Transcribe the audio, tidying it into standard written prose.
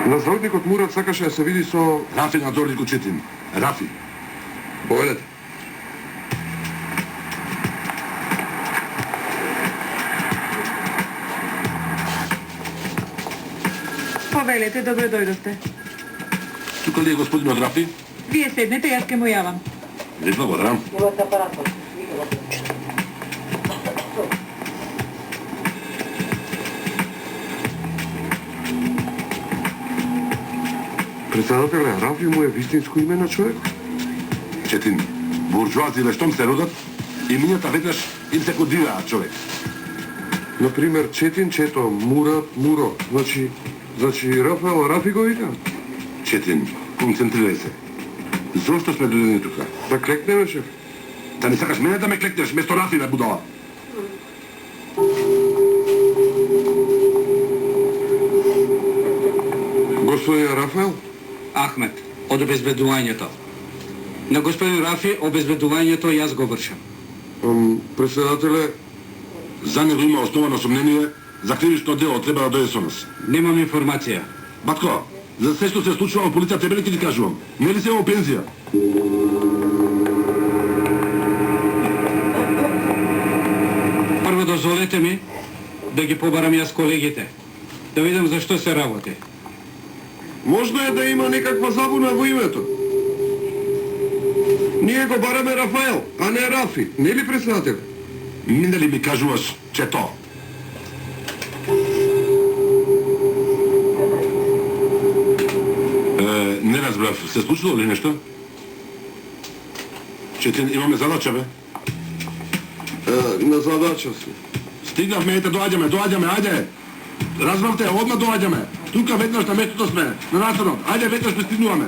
Надзорникот Мурат сакаше да се види со... Рафи надзорникот Четин. Рафи. Повелете. Повелете, добро дојдовте. Тука ли е господинот Рафи? Вие седнете, јас ке му јавам. Ви благодарам. Председателе, Рафи му е вистинско име на човек? Четин, буржуазите штом се родат, имињата веднаш им се кодираат човек. Например, Четин, Чето, Мурат, Муро. Значи Рафаел Рафи го вика? Четин, концентрирај се. Зошто сме дојдени тука? Да клекнеме, шеф. Да не сакаш мене да ме клекнеш, место Рафи да будала. Господин Рафаел? Ахмет, од обезбедувањето. На господин Рафи, обезбедувањето јас го вршам. Председателе, За него има основано сомнение, за кривично дело треба да дојде со нас. Немам информација. Батко, за се што се случува во полиција тебе ли ти кажувам? Не ли се во пензија? Прво дозволете ми да ги побарам јас колегите, да видам за што се работи. можно е да има некаква забуна во името. Ние го бараме Рафаел, а не Рафи. Не ли, председател? Мине ли ми кажуваш, Чето? Не разбрав, се случило ли нешто? Четин, имаме задача, бе. На задача си. Стигнавме, ете, доаѓаме, ајде. Разбравте, одма доаѓаме. Тука веднаш на местото сме, на настанот. Ајде, веднаш пристигнуваме.